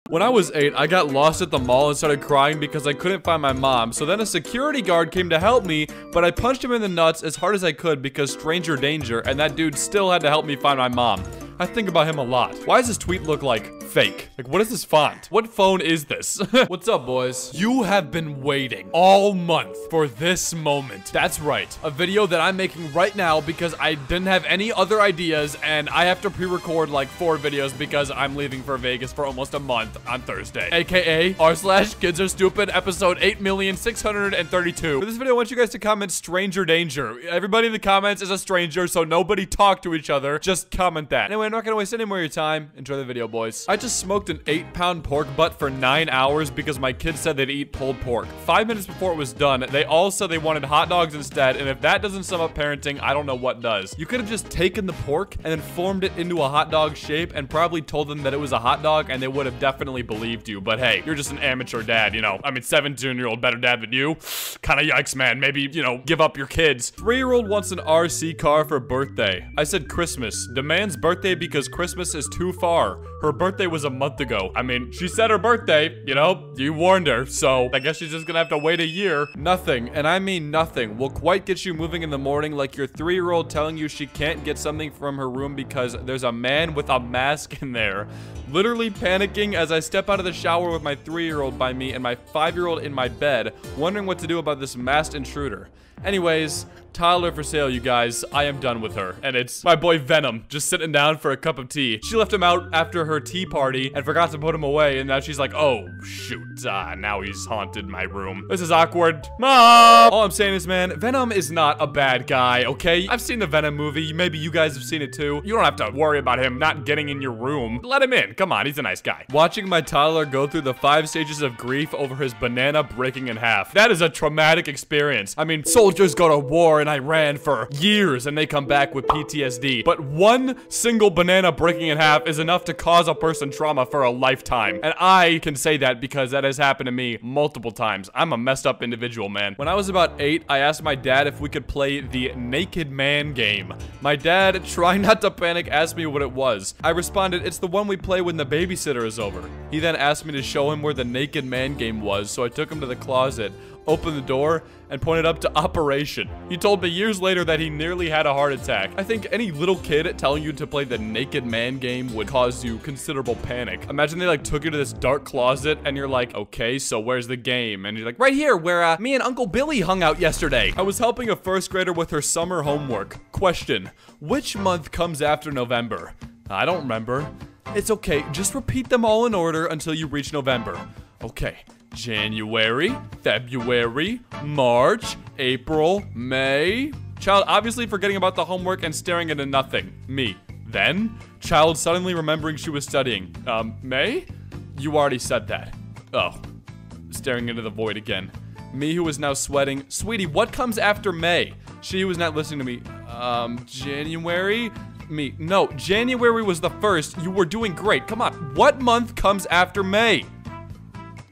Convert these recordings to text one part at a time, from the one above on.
When I was 8, I got lost at the mall and started crying because I couldn't find my mom. So then a security guard came to help me, but I punched him in the nuts as hard as I could because stranger danger, and that dude still had to help me find my mom. I think about him a lot. Why does this tweet look like fake? Like, what is this font? What phone is this? What's up, boys? You have been waiting all month for this moment. That's right. A video that I'm making right now because I didn't have any other ideas and I have to pre-record like 4 videos because I'm leaving for Vegas for almost a month on Thursday. AKA r/kidsarestupid episode 8,632. For this video, I want you guys to comment stranger danger. Everybody in the comments is a stranger, so nobody talk to each other. Just comment that. Anyway, I'm not gonna waste any more of your time. Enjoy the video, boys. I just smoked an 8-pound pork butt for 9 hours because my kids said they'd eat pulled pork. 5 minutes before it was done, they all said they wanted hot dogs instead, and if that doesn't sum up parenting, I don't know what does. You could have just taken the pork and then formed it into a hot dog shape and probably told them that it was a hot dog, and they would have definitely believed you. But hey, you're just an amateur dad, you know. I mean, 17-year-old better dad than you. Kinda yikes, man. Maybe, you know, give up your kids. 3-year-old wants an RC car for birthday. I said Christmas. Demands birthday because Christmas is too far. Her birthday was a month ago. I mean, she said her birthday, you know, you warned her, so I guess she's just gonna have to wait a year. Nothing, and I mean nothing, will quite get you moving in the morning like your 3-year-old telling you she can't get something from her room because there's a man with a mask in there. Literally panicking as I step out of the shower with my 3-year-old by me and my 5-year-old in my bed, wondering what to do about this masked intruder. Anyways, Tyler for sale, you guys. I am done with her. And it's my boy Venom, just sitting down for a cup of tea. She left him out after her tea party and forgot to put him away. And now she's like, oh, shoot. Now he's haunted my room. This is awkward. Mom! All I'm saying is, man, Venom is not a bad guy, okay? I've seen the Venom movie. Maybe you guys have seen it too. You don't have to worry about him not getting in your room. Let him in. Come on, he's a nice guy. Watching my Tyler go through the 5 stages of grief over his banana breaking in half. That is a traumatic experience. I mean, soldiers go to war in Iran for years and they come back with PTSD. But one single banana breaking in half is enough to cause a person trauma for a lifetime. And I can say that because that has happened to me multiple times. I'm a messed up individual, man. When I was about 8, I asked my dad if we could play the naked man game. My dad, trying not to panic, asked me what it was. I responded, it's the one we play when the babysitter is over. He then asked me to show him where the naked man game was, so I took him to the closet, opened the door, and pointed up to Operation. He told me years later that he nearly had a heart attack. I think any little kid telling you to play the naked man game would cause you considerable panic. Imagine they like took you to this dark closet and you're like, okay, so where's the game? And you're like, right here, where me and Uncle Billy hung out yesterday. I was helping a 1st grader with her summer homework. Question, which month comes after November? I don't remember. It's okay, just repeat them all in order until you reach November. Okay. January, February, March, April, May. Child obviously forgetting about the homework and staring into nothing. Me. Then, child suddenly remembering she was studying. May? You already said that. Oh. Staring into the void again. Me who was now sweating. Sweetie, what comes after May? She was not listening to me. January? Me. No, January was the 1st. You were doing great. Come on. What month comes after May?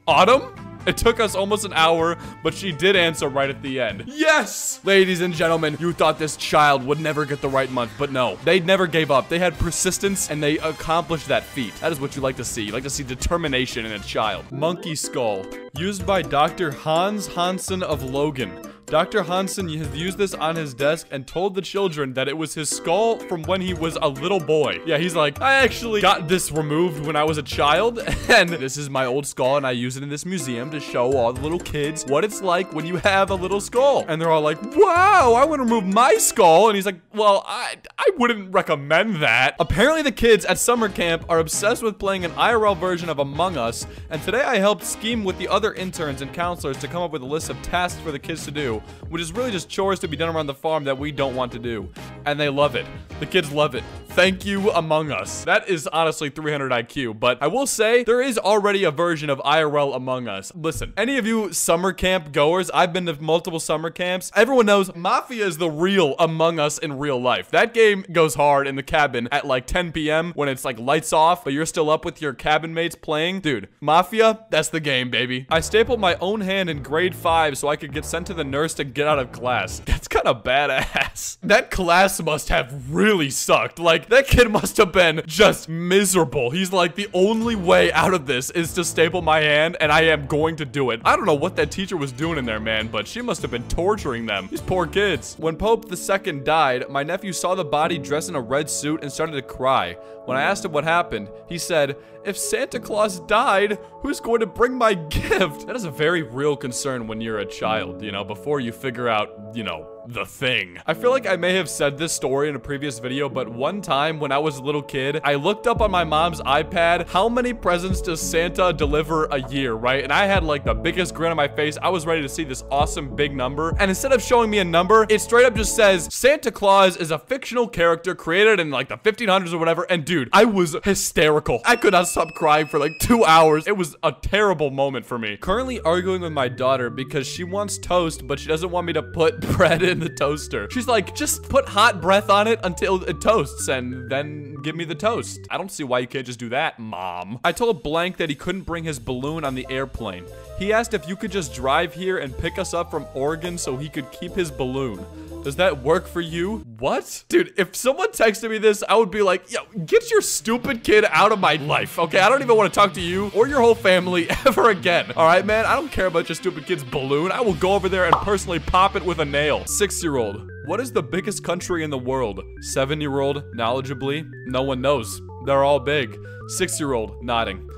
Autumn? It took us almost an hour, but she did answer right at the end. Yes! Ladies and gentlemen, you thought this child would never get the right month, but no. They never gave up. They had persistence, and they accomplished that feat. That is what you like to see. You like to see determination in a child. Monkey skull. Used by Dr. Hans Hansen of Logan. Dr. Hansen has used this on his desk and told the children that it was his skull from when he was a little boy. Yeah, he's like, I actually got this removed when I was a child, and this is my old skull, and I use it in this museum to show all the little kids what it's like when you have a little skull. And they're all like, wow, I want to remove my skull. And he's like, well, I wouldn't recommend that. Apparently the kids at summer camp are obsessed with playing an IRL version of Among Us, and today I helped scheme with the other interns and counselors to come up with a list of tasks for the kids to do, which is really just chores to be done around the farm that we don't want to do. And they love it. The kids love it. Thank you, Among Us. That is honestly 300 IQ, but I will say there is already a version of IRL Among Us. Listen, any of you summer camp goers, I've been to multiple summer camps. Everyone knows Mafia is the real Among Us in real life. That game goes hard in the cabin at like 10 p.m. when it's like lights off, but you're still up with your cabin mates playing. Dude, Mafia, that's the game, baby. I stapled my own hand in grade 5 so I could get sent to the nurse to get out of class. That's kind kind of badass. That class must have really sucked. Like, that kid must have been just miserable. He's like, the only way out of this is to staple my hand, and I am going to do it. I don't know what that teacher was doing in there, man, but she must have been torturing them. These poor kids. When Pope II died, my nephew saw the body dressed in a red suit and started to cry. When I asked him what happened, he said, "If Santa Claus died, who's going to bring my gift?" That is a very real concern when you're a child, you know, before you figure out, you know, the thing. I feel like I may have said this story in a previous video, but one time when I was a little kid, I looked up on my mom's iPad, how many presents does Santa deliver a year, right? And I had like the biggest grin on my face. I was ready to see this awesome big number. And instead of showing me a number, it straight up just says, Santa Claus is a fictional character created in like the 1500s or whatever. And dude, I was hysterical. I could not stop crying for like 2 hours. It was a terrible moment for me. Currently arguing with my daughter because she wants toast, but she doesn't want me to put bread in the toaster. She's like, just put hot breath on it until it toasts and then give me the toast. I don't see why you can't just do that, Mom. I told Blank that he couldn't bring his balloon on the airplane. He asked if you could just drive here and pick us up from Oregon so he could keep his balloon. Does that work for you? What? Dude, if someone texted me this, I would be like, yo, get your stupid kid out of my life, okay? I don't even want to talk to you or your whole family ever again. All right, man? I don't care about your stupid kid's balloon. I will go over there and personally pop it with a nail. 6-year-old. What is the biggest country in the world? 7-year-old, knowledgeably, no one knows. They're all big. 6-year-old, nodding.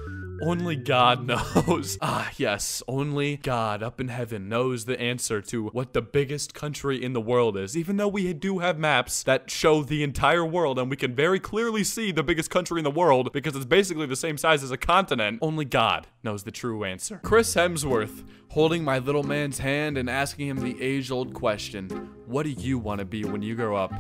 Only God knows. Ah, yes, only God up in heaven knows the answer to what the biggest country in the world is. Even though we do have maps that show the entire world and we can very clearly see the biggest country in the world because it's basically the same size as a continent, only God knows the true answer. Chris Hemsworth, holding my little man's hand and asking him the age-old question, what do you want to be when you grow up?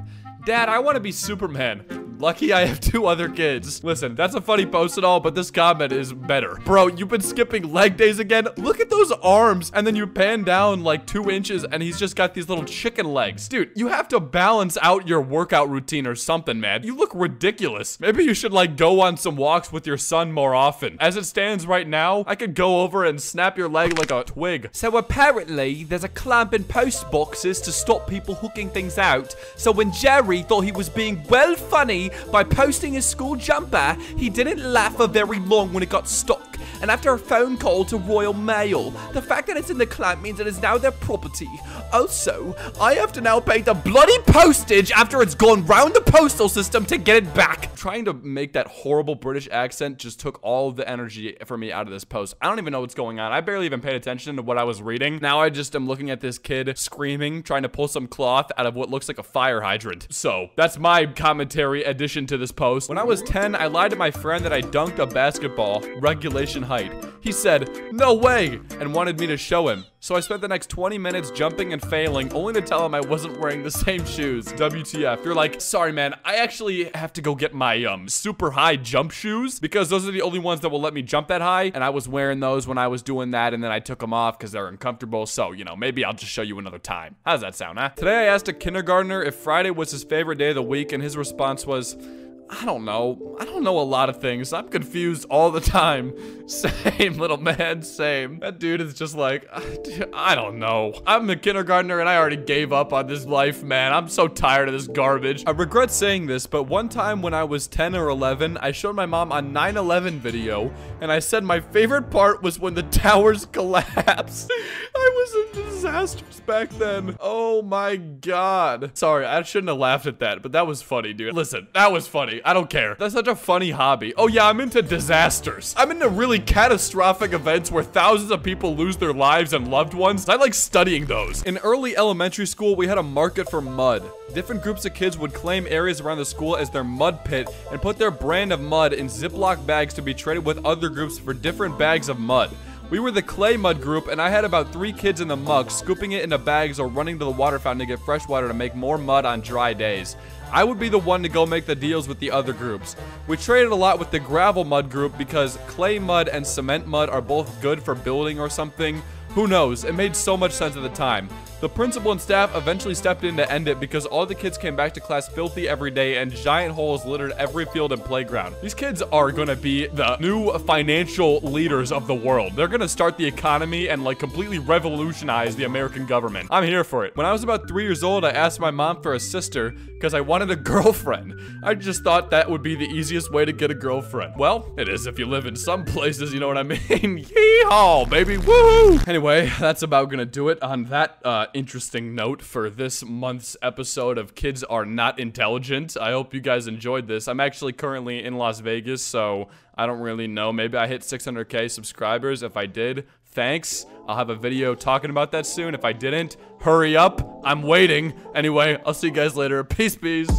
Dad, I want to be Superman. Lucky I have 2 other kids. Listen, that's a funny post and all, but this comment is better. Bro, you've been skipping leg days again? Look at those arms. And then you pan down like 2 inches and he's just got these little chicken legs. Dude, you have to balance out your workout routine or something, man. You look ridiculous. Maybe you should like go on some walks with your son more often. As it stands right now, I could go over and snap your leg like a twig. So apparently, there's a clamp in post boxes to stop people hooking things out. So when Jerry thought he was being well funny by posting his school jumper, he didn't laugh for very long when it got stuck. And after a phone call to Royal Mail, the fact that it's in the clamp means it is now their property. Also, I have to now pay the bloody postage after it's gone round the postal system to get it back. Trying to make that horrible British accent just took all the energy for me out of this post. I don't even know what's going on. I barely even paid attention to what I was reading. Now I just am looking at this kid screaming, trying to pull some cloth out of what looks like a fire hydrant. So that's my commentary addition to this post. When I was 10, I lied to my friend that I dunked a basketball, regulation height. He said, no way, and wanted me to show him. So I spent the next 20 minutes jumping and failing, only to tell him I wasn't wearing the same shoes. WTF. You're like, sorry, man, I actually have to go get my super high jump shoes because those are the only ones that will let me jump that high. And I was wearing those when I was doing that, and then I took them off because they're uncomfortable. So, you know, maybe I'll just show you another time. How does that sound, huh? Today I asked a kindergartner if Friday was his favorite day of the week, and his response was, I don't know. I don't know a lot of things. I'm confused all the time. Same, little man, same. That dude is just like, I don't know. I'm a kindergartner and I already gave up on this life, man. I'm so tired of this garbage. I regret saying this, but one time when I was 10 or 11, I showed my mom a 9/11 video, and I said my favorite part was when the towers collapsed. I was in disasters back then. Oh my God. Sorry, I shouldn't have laughed at that, but that was funny, dude. Listen, that was funny. I don't care. That's such a funny hobby. Oh yeah, I'm into disasters. I'm into really catastrophic events where thousands of people lose their lives and loved ones. I like studying those. In early elementary school, we had a market for mud. Different groups of kids would claim areas around the school as their mud pit and put their brand of mud in Ziploc bags to be traded with other groups for different bags of mud. We were the clay mud group, and I had about 3 kids in the muck, scooping it into bags or running to the water fountain to get fresh water to make more mud on dry days. I would be the one to go make the deals with the other groups. We traded a lot with the gravel mud group because clay mud and cement mud are both good for building or something. Who knows? It made so much sense at the time. The principal and staff eventually stepped in to end it because all the kids came back to class filthy every day and giant holes littered every field and playground. These kids are gonna be the new financial leaders of the world. They're gonna start the economy and like completely revolutionize the American government. I'm here for it. When I was about 3 years old, I asked my mom for a sister because I wanted a girlfriend. I just thought that would be the easiest way to get a girlfriend. Well, it is if you live in some places, you know what I mean? Yee-haw, baby, woohoo! Anyway, that's about gonna do it on that interesting note for this month's episode of Kids Are Not Intelligent. I hope you guys enjoyed this. I'm actually currently in Las Vegas, so I don't really know. Maybe I hit 600K subscribers. If I did, thanks. I'll have a video talking about that soon. If I didn't, hurry up. I'm waiting. Anyway, I'll see you guys later. Peace, peace.